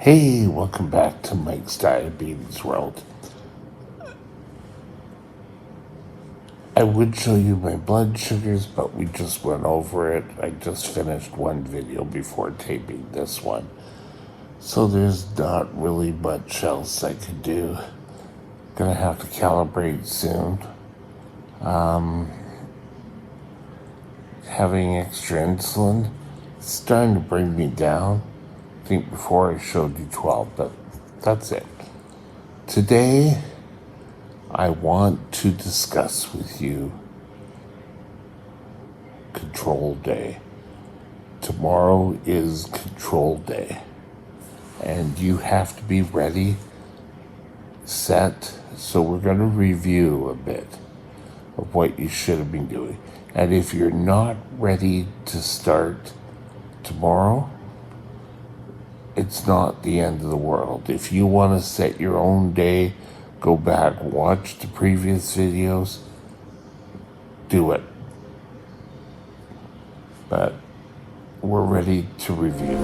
Hey, welcome back to Mike's Diabetes World. I would show you my blood sugars, but we just went over it. I just finished one video before taping this one. So there's not really much else I could do. Gonna have to calibrate soon. Having extra insulin, it's starting to bring me down. I think before I showed you 12, but that's it. Today, I want to discuss with you Control Day. Tomorrow is Control Day, and you have to be ready, set. So we're going to review a bit of what you should have been doing. And if you're not ready to start tomorrow, it's not the end of the world. If you want to set your own day, go back, watch the previous videos, do it. But we're ready to review.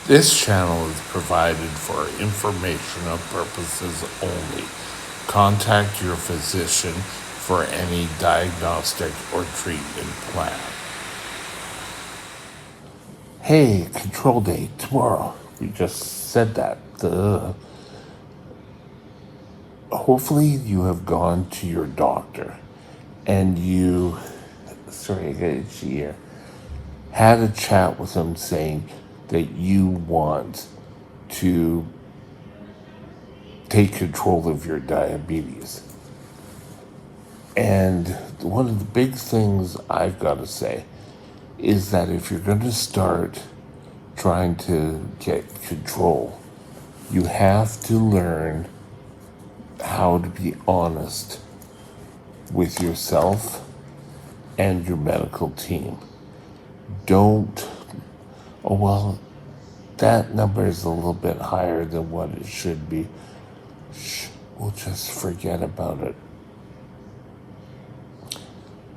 This channel is provided for informational purposes only. Contact your physician for any diagnostic or treatment plan. Hey, Control Day tomorrow. We just said that. Hopefully you have gone to your doctor and you, sorry, I got itchy here, had a chat with him saying that you want to take control of your diabetes. And one of the big things I've got to say is that if you're going to start trying to get control, you have to learn how to be honest with yourself and your medical team. Don't, oh, well, that number is a little bit higher than what it should be. We'll just forget about it.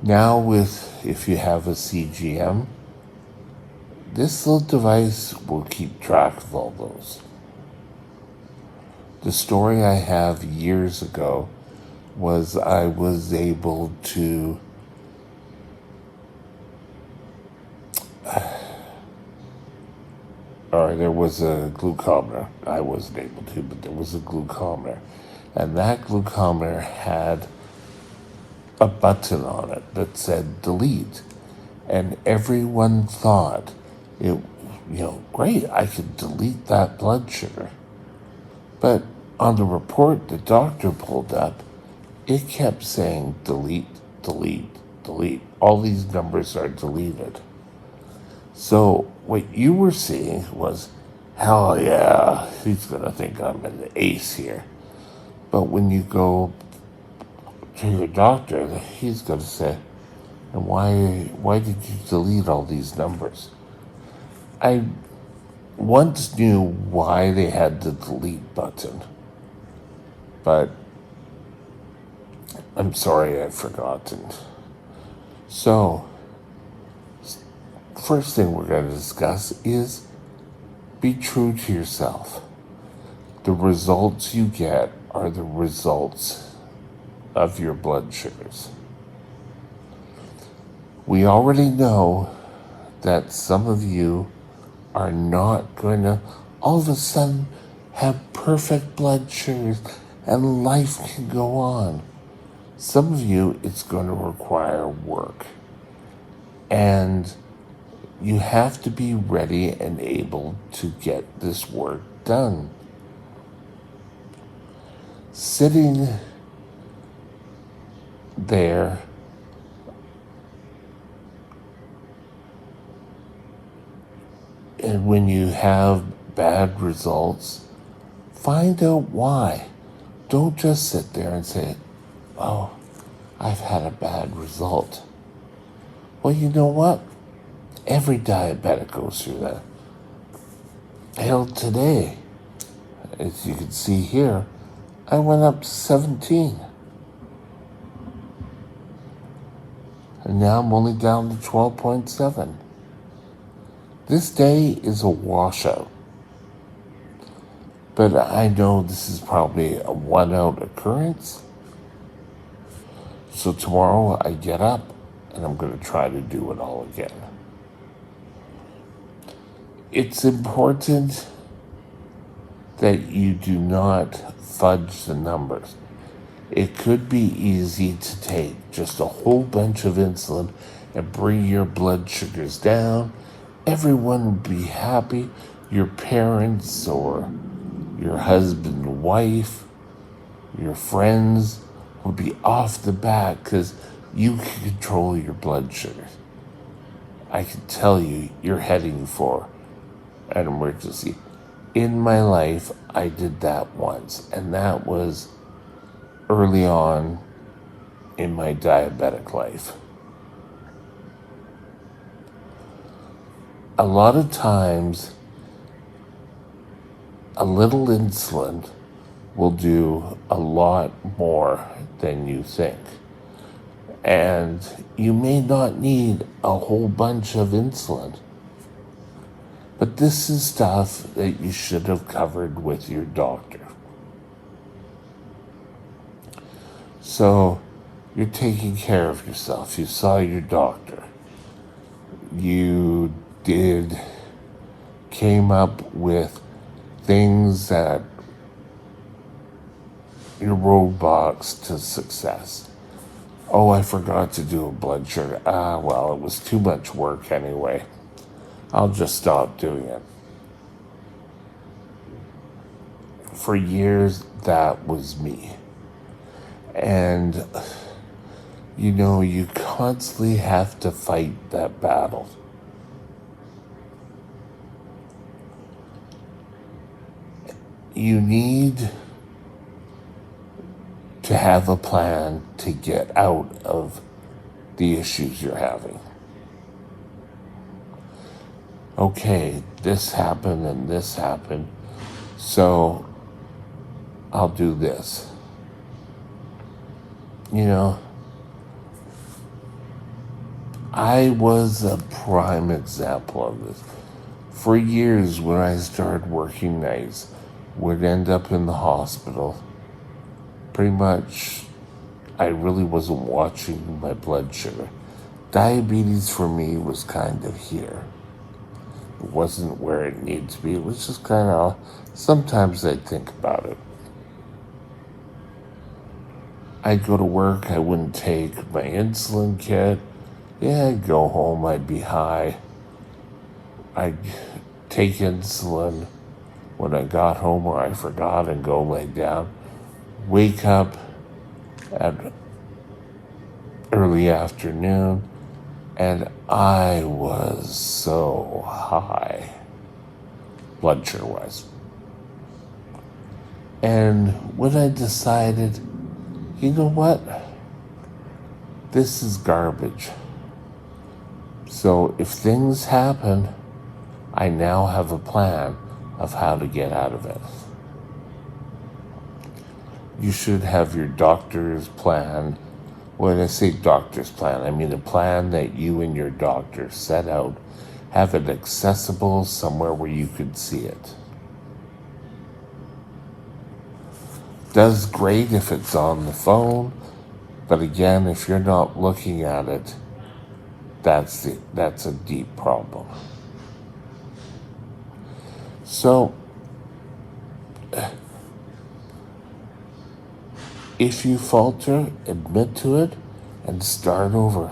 Now if you have a CGM, this little device will keep track of all those. The story I have years ago was I was able to or there was a glucometer. I wasn't able to, but there was a glucometer. And that glucometer had a button on it that said delete. And everyone thought it, great, I could delete that blood sugar. But on the report the doctor pulled up, it kept saying delete, delete, delete. All these numbers are deleted. So what you were seeing was, hell yeah, he's going to think I'm an ace here. But when you go to your doctor, he's going to say, and why did you delete all these numbers? I once knew why they had the delete button, but I'm sorry I've forgotten. So, first thing we're going to discuss is be true to yourself. The results you get are the results of your blood sugars. We already know that some of you are not going to all of a sudden have perfect blood sugars and life can go on. Some of you, it's going to require work. And you have to be ready and able to get this work done. Sitting there and when you have bad results, find out why. Don't just sit there and say, oh, I've had a bad result. Well, you know what? Every diabetic goes through that. Hell, today, as you can see here, I went up to 17. And now I'm only down to 12.7. This day is a washout. But I know this is probably a one-out occurrence. So tomorrow I get up and I'm going to try to do it all again. It's important that you do not fudge the numbers. It could be easy to take just a whole bunch of insulin and bring your blood sugars down. Everyone would be happy. Your parents or your husband, wife, your friends would be off the bat because you can control your blood sugars. I can tell you, you're heading for an emergency. In my life, I did that once, and that was early on in my diabetic life. A lot of times, a little insulin will do a lot more than you think. And you may not need a whole bunch of insulin. But this is stuff that you should have covered with your doctor. So you're taking care of yourself. You saw your doctor. You came up with things that your roadblocks to success. Oh, I forgot to do a blood sugar. Well, it was too much work anyway. I'll just stop doing it. For years, that was me. And, you constantly have to fight that battle. You need to have a plan to get out of the issues you're having. Okay, this happened and this happened, so I'll do this. I was a prime example of this. For years, when I started working nights, would end up in the hospital. Pretty much, I really wasn't watching my blood sugar. Diabetes for me was kind of here. It wasn't where it needed to be. It was just kind of, sometimes I'd think about it. I'd go to work, I wouldn't take my insulin kit. Yeah, I'd go home, I'd be high. I'd take insulin when I got home or I forgot and go lay down. Wake up at early afternoon and I was so high, blood sugar wise. And when I decided, you know what? This is garbage. So if things happen, I now have a plan of how to get out of it. You should have your doctor's plan When I say doctor's plan, I mean a plan that you and your doctor set out, have it accessible somewhere where you could see it. Does great if it's on the phone, but again, if you're not looking at it, that's a deep problem. So, if you falter, admit to it and start over.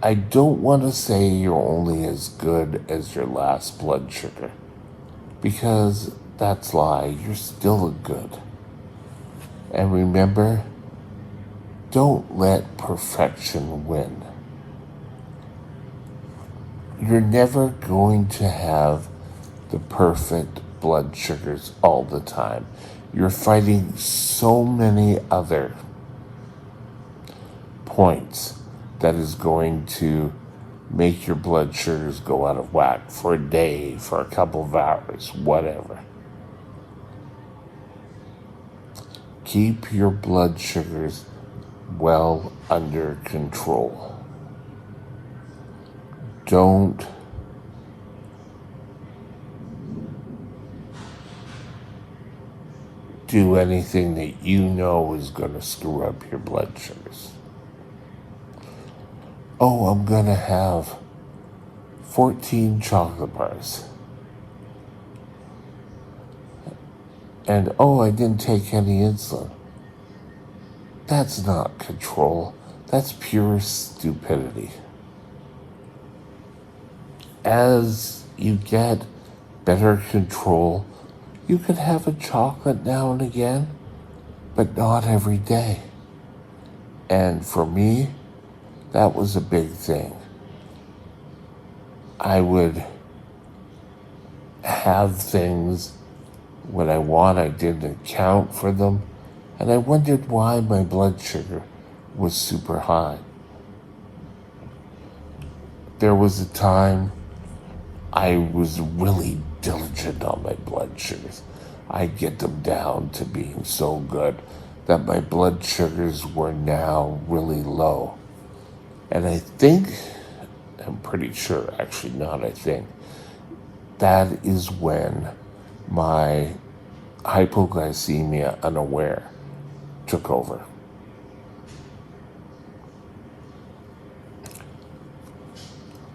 I don't want to say you're only as good as your last blood sugar, because that's lie. You're still good. And remember, don't let perfection win. You're never going to have the perfect blood sugars all the time. You're fighting so many other points that is going to make your blood sugars go out of whack for a day, for a couple of hours, whatever. Keep your blood sugars well under control. Don't do anything that you know is going to screw up your blood sugars. Oh, I'm going to have 14 chocolate bars. And oh, I didn't take any insulin. That's not control. That's pure stupidity. As you get better control, you could have a chocolate now and again, but not every day. And for me, that was a big thing. I would have things when I want, I didn't account for them, and I wondered why my blood sugar was super high. There was a time I was really diligent on my blood sugars. I'd get them down to being so good that my blood sugars were now really low. And I'm pretty sure, actually not I think, that is when my hypoglycemia unaware took over.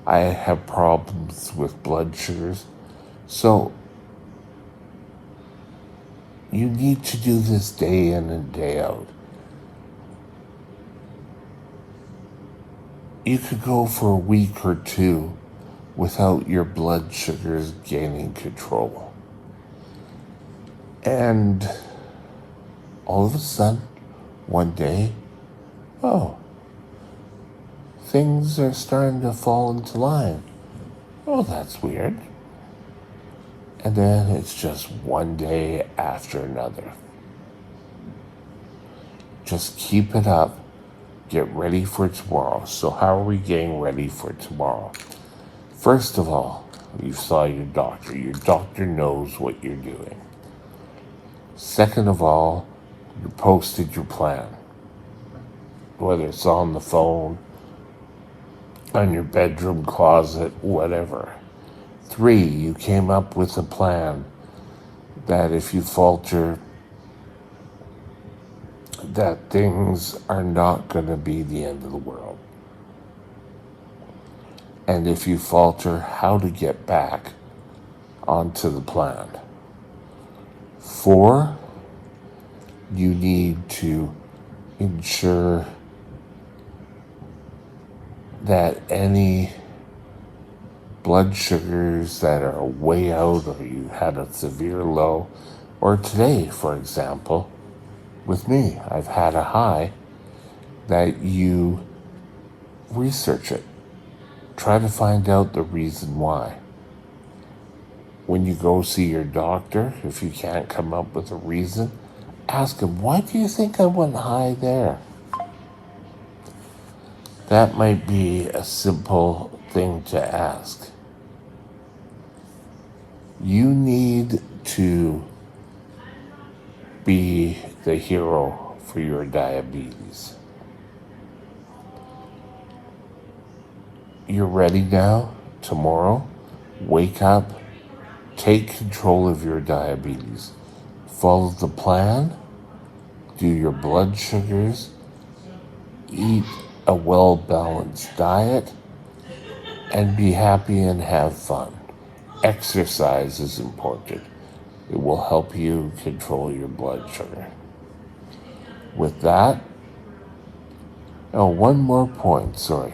I have problems with blood sugars, so you need to do this day in and day out. You could go for a week or two without your blood sugars gaining control. And all of a sudden, one day, oh, things are starting to fall into line. Oh, that's weird. And then it's just one day after another. Just keep it up. Get ready for tomorrow. So how are we getting ready for tomorrow? First of all, you saw your doctor. Your doctor knows what you're doing. Second of all, you posted your plan. Whether it's on the phone, on your bedroom closet, whatever. 3, you came up with a plan that if you falter, that things are not going to be the end of the world. And if you falter, how to get back onto the plan. 4, you need to ensure that any blood sugars that are way out or you had a severe low, or today, for example, with me, I've had a high, that you research it. Try to find out the reason why. When you go see your doctor, if you can't come up with a reason, ask him, why do you think I went high there? That might be a simple thing to ask. You need to be the hero for your diabetes. You're ready now? Tomorrow, wake up, take control of your diabetes. Follow the plan, do your blood sugars, eat a well-balanced diet, and be happy and have fun. Exercise is important. It will help you control your blood sugar. With that, one more point, sorry.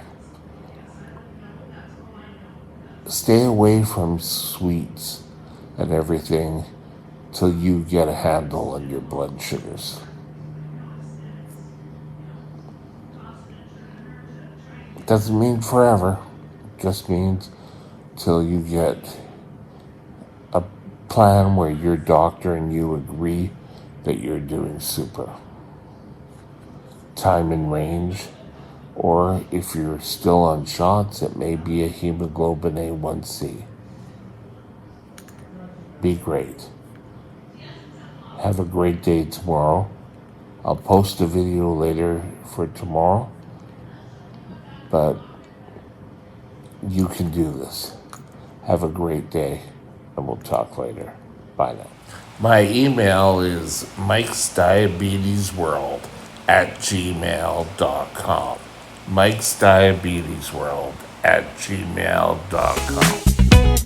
Stay away from sweets and everything till you get a handle on your blood sugars. It doesn't mean forever, it just means till you get a plan where your doctor and you agree that you're doing super. Time in range, or if you're still on shots, it may be a hemoglobin A1C. Be great. Have a great day tomorrow. I'll post a video later for tomorrow, but you can do this. Have a great day, and we'll talk later. Bye now. My email is mikesdiabetesworld@gmail.com. mikesdiabetesworld@gmail.com.